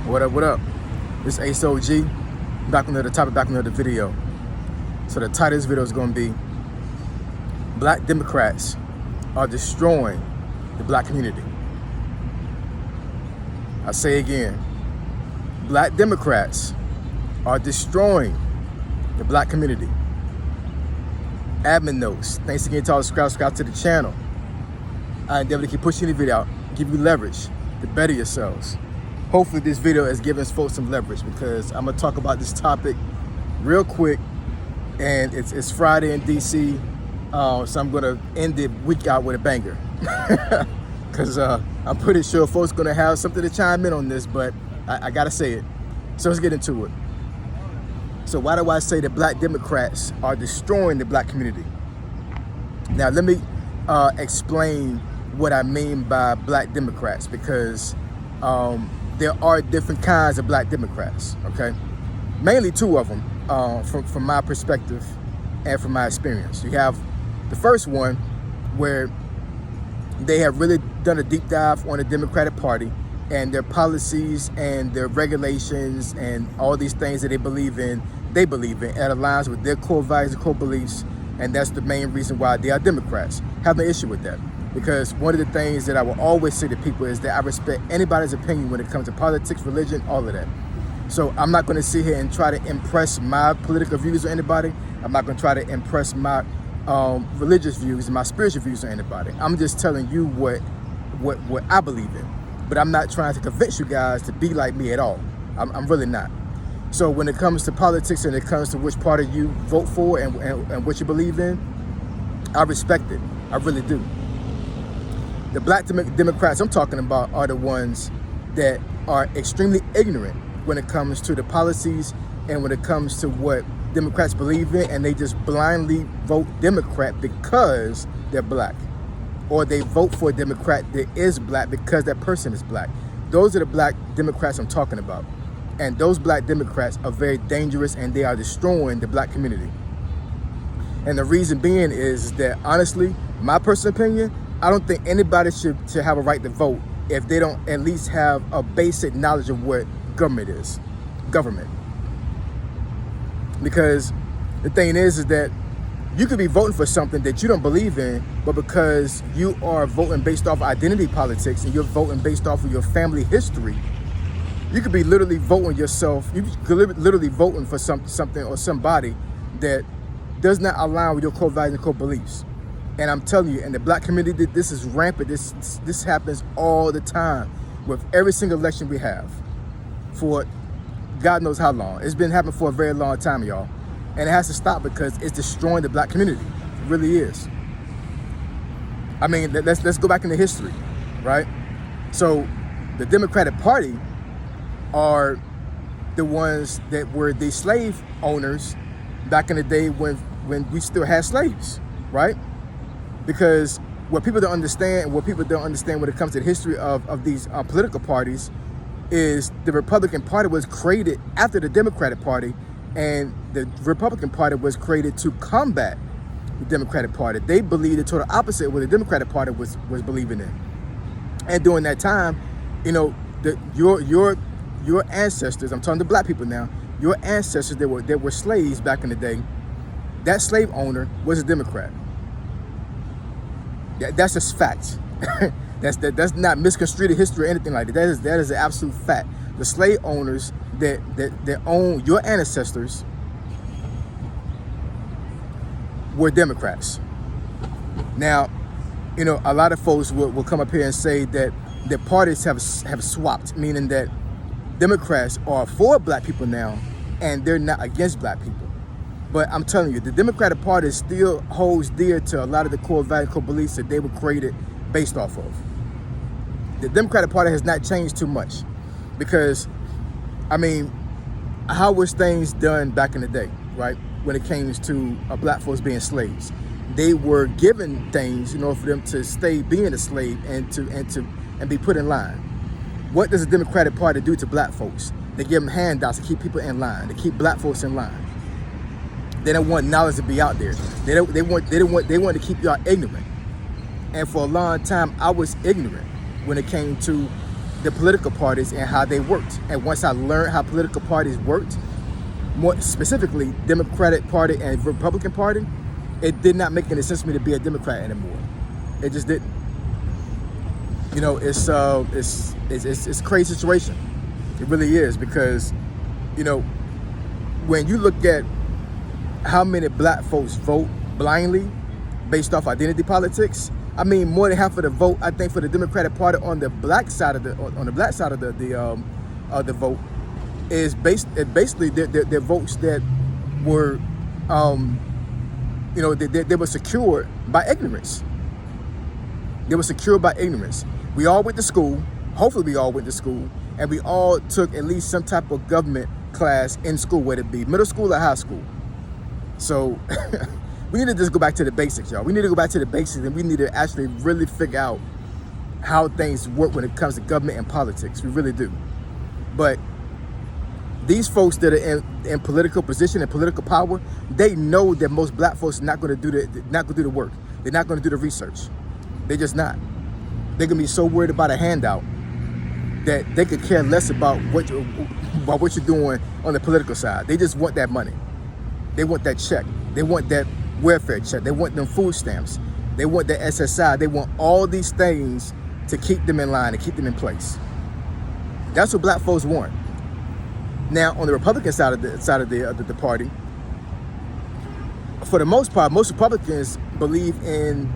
What up, what up? This is Ace OG, back on the topic, back on the video. So the title of this video is going to be Black Democrats are destroying the black community. I say again, Black Democrats are destroying the black community. Admin notes, thanks again to all the subscribe to the channel. I endeavor to keep pushing the video out, give you leverage to better yourselves. Hopefully this video is giving folks some leverage, because I'm gonna talk about this topic real quick, and it's Friday in DC, so I'm gonna end the week out with a banger. Because I'm pretty sure folks gonna have something to chime in on this, but I gotta say it. So let's get into it. So why do I say that Black Democrats are destroying the black community? Now let me explain what I mean by Black Democrats, because there are different kinds of Black Democrats, okay? Mainly two of them, from my perspective and from my experience. You have the first one, where they have really done a deep dive on the Democratic Party and their policies and their regulations and all these things that they believe in, it aligns with their core values and core beliefs, and that's the main reason why they are Democrats. Have no issue with that. Because one of the things that I will always say to people is that I respect anybody's opinion when it comes to politics, religion, all of that. So I'm not going to sit here and try to impress my political views on anybody. I'm not going to try to impress my religious views and my spiritual views on anybody. I'm just telling you what I believe in. But I'm not trying to convince you guys to be like me at all. I'm really not. So when it comes to politics and it comes to which party you vote for and what you believe in, I respect it. I really do. The Black Democrats I'm talking about are the ones that are extremely ignorant when it comes to the policies and when it comes to what Democrats believe in, and they just blindly vote Democrat because they're black. Or they vote for a Democrat that is black because that person is black. Those are the Black Democrats I'm talking about. And those Black Democrats are very dangerous, and they are destroying the black community. And the reason being is that, honestly, my personal opinion, I don't think anybody should have a right to vote if they don't at least have a basic knowledge of what government is. Government. Because the thing is that you could be voting for something that you don't believe in, but because you are voting based off identity politics and you're voting based off of your family history, you could be literally voting yourself, you could literally voting for something or somebody that does not align with your core values and core beliefs. And I'm telling you, in the black community, this is rampant. This happens all the time with every single election we have for God knows how long. It's been happening for a very long time, y'all. And it has to stop, because it's destroying the black community. It really is. I mean, let's go back into history, right? So the Democratic Party are the ones that were the slave owners back in the day when we still had slaves, right? Because what people don't understand when it comes to the history of these political parties is the Republican Party was created after the Democratic Party, and the Republican Party was created to combat the Democratic Party. They believed the total opposite of what the Democratic Party was believing in. And during that time, you know, your ancestors, I'm talking to black people now, your ancestors that were slaves back in the day, that slave owner was a Democrat. That's just fact. That's not misconstrued history or anything like that. That is an absolute fact. The slave owners that own your ancestors were Democrats. Now, you know, a lot of folks will come up here and say that the parties have swapped, meaning that Democrats are for black people now and they're not against black people. But I'm telling you, the Democratic Party still holds dear to a lot of the core values, core beliefs that they were created based off of. The Democratic Party has not changed too much, because, I mean, how was things done back in the day, right? When it came to black folks being slaves, they were given things in order for them to stay being a slave and be put in line. What does the Democratic Party do to black folks? They give them handouts to keep people in line, to keep black folks in line. They don't want knowledge to be out there. They want to keep y'all ignorant. And for a long time, I was ignorant when it came to the political parties and how they worked. And once I learned how political parties worked, more specifically Democratic Party and Republican Party, it did not make any sense for me to be a Democrat anymore. It just didn't. You know, it's a crazy situation. It really is, because, you know, when you look at how many black folks vote blindly based off identity politics, I mean, more than half of the vote, I think, for the Democratic Party on the black side of the vote is basically their votes that were, you know, they were secured by ignorance. They were secured by ignorance. We all went to school. Hopefully, we all went to school, and we all took at least some type of government class in school, whether it be middle school or high school. So we need to just go back to the basics, y'all. We need to go back to the basics, and we need to actually really figure out how things work when it comes to government and politics. We really do. But these folks that are in political position and political power, they know that most black folks are not going to do the work. They're not going to do the research. They're just not. They're going to be so worried about a handout that they could care less about what you're doing on the political side. They just want that money. They want that check. They want that welfare check. They want them food stamps. They want that SSI. They want all these things to keep them in line and keep them in place. That's what black folks want. Now, on the Republican side of the party, for the most part, most Republicans believe in,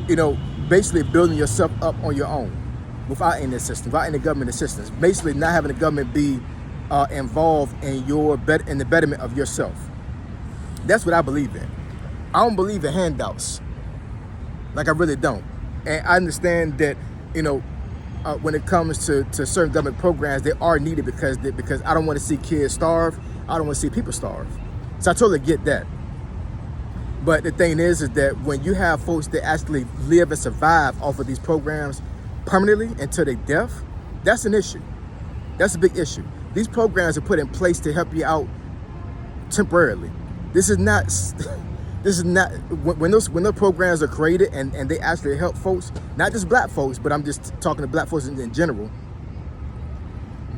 you know, basically building yourself up on your own without any assistance, without any government assistance. Basically, not having the government be involved in in the betterment of yourself. That's what I believe in. I don't believe in handouts. Like, I really don't. And I understand that, you know, when it comes to certain government programs, they are needed because I don't want to see kids starve. I don't want to see people starve. So I totally get that. But the thing is that when you have folks that actually live and survive off of these programs permanently until they death, that's an issue. That's a big issue. These programs are put in place to help you out temporarily. This is not when those programs are created and they actually help folks, not just black folks, but I'm just talking to black folks in general.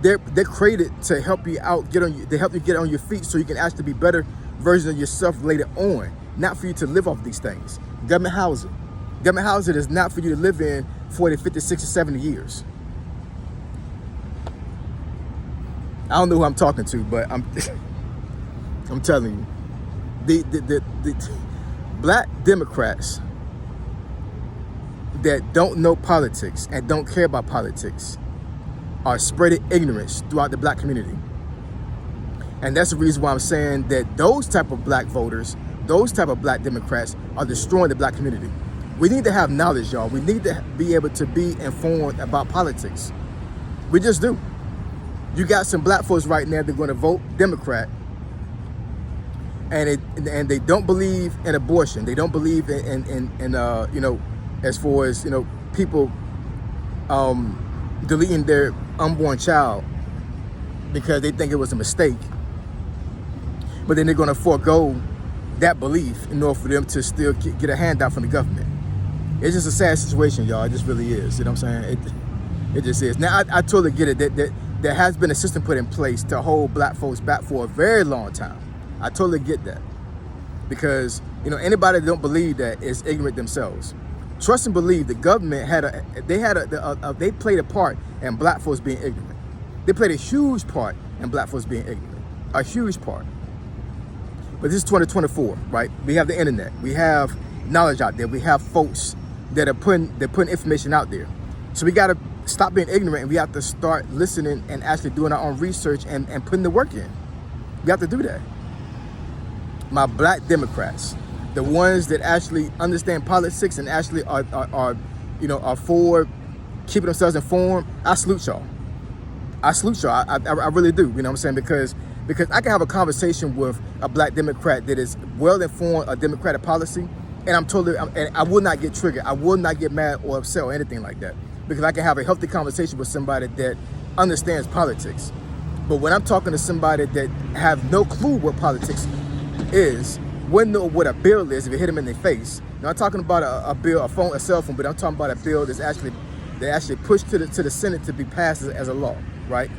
They're created to help you out, they help you get on your feet so you can actually be better version of yourself later on, not for you to live off these things. Government housing is not for you to live in 40, 50, 60, 70 years. I don't know who I'm talking to, but I'm telling you, the black Democrats that don't know politics and don't care about politics are spreading ignorance throughout the black community. And that's the reason why I'm saying that those type of black voters, those type of black Democrats are destroying the black community. We need to have knowledge, y'all. We need to be able to be informed about politics. We just do. You got some black folks right now that are going to vote Democrat, and they don't believe in abortion. They don't believe in you know, as far as, you know, people deleting their unborn child because they think it was a mistake. But then they're going to forego that belief in order for them to still get a handout from the government. It's just a sad situation, y'all. It just really is. You know what I'm saying? It just is. Now, I totally get it that there has been a system put in place to hold black folks back for a very long time. I totally get that. Because, you know, anybody that don't believe that is ignorant themselves. Trust and believe the government they played a part in black folks being ignorant. They played a huge part in black folks being ignorant. A huge part. But this is 2024, right? We have the internet. We have knowledge out there. We have folks that are putting information out there. So we got to stop being ignorant, and we have to start listening and actually doing our own research and putting the work in. We have to do that. My black Democrats, the ones that actually understand politics and actually are for keeping themselves informed, I salute y'all. I salute y'all. I really do. You know what I'm saying? Because I can have a conversation with a black Democrat that is well informed of Democratic policy, and I will not get triggered. I will not get mad or upset or anything like that, because I can have a healthy conversation with somebody that understands politics. But when I'm talking to somebody that have no clue what politics is, wouldn't know what a bill is if you hit them in their face. Now, I'm talking about a bill, a cell phone, but I'm talking about a bill that's actually they actually pushed to the Senate to be passed as a law, right?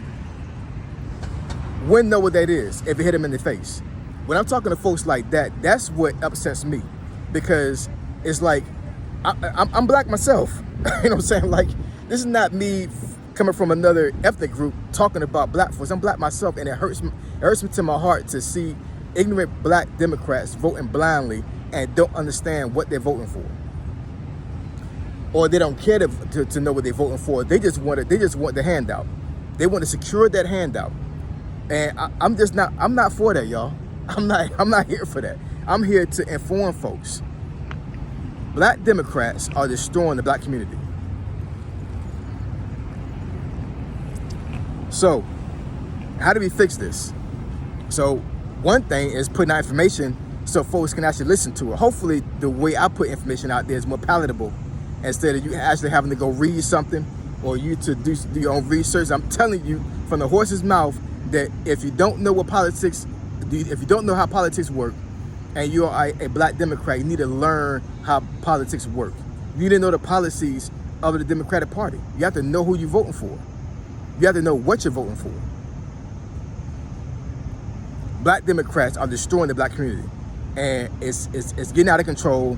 Wouldn't know what that is if it hit them in the face. When I'm talking to folks like that, that's what upsets me, because it's like I'm black myself. You know what I'm saying? Like, this is not me coming from another ethnic group talking about black folks. I'm black myself, and it hurts me to my heart to see ignorant black Democrats voting blindly and don't understand what they're voting for, or they don't care to know what they're voting for. They just want the handout. They want to secure that handout, and I'm not for that, y'all. I'm not here for that. I'm here to inform folks. Black Democrats are destroying the black community. So, how do we fix this? So, one thing is putting out information so folks can actually listen to it. Hopefully, the way I put information out there is more palatable, instead of you actually having to go read something or you to do your own research. I'm telling you from the horse's mouth that if you don't know if you don't know how politics work, and you are a black Democrat, you need to learn how politics work. You need to know the policies of the Democratic Party. You have to know who you're voting for. You have to know what you're voting for. Black Democrats are destroying the black community, and it's getting out of control.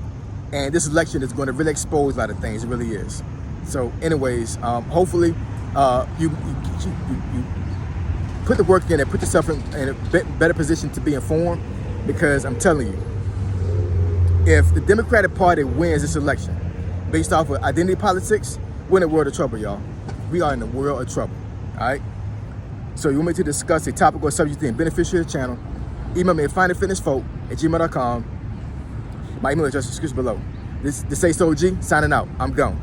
And this election is going to really expose a lot of things. It really is. So, anyways, hopefully, you put the work in and put yourself in a better position to be informed. Because I'm telling you, if the Democratic Party wins this election based off of identity politics, we're in a world of trouble, y'all. We are in a world of trouble, all right? So you want me to discuss a topic or subject thing beneficial to the channel, email me at findingfitnessfolk@gmail.com. My email address is below. This is Ace OG, signing out. I'm gone.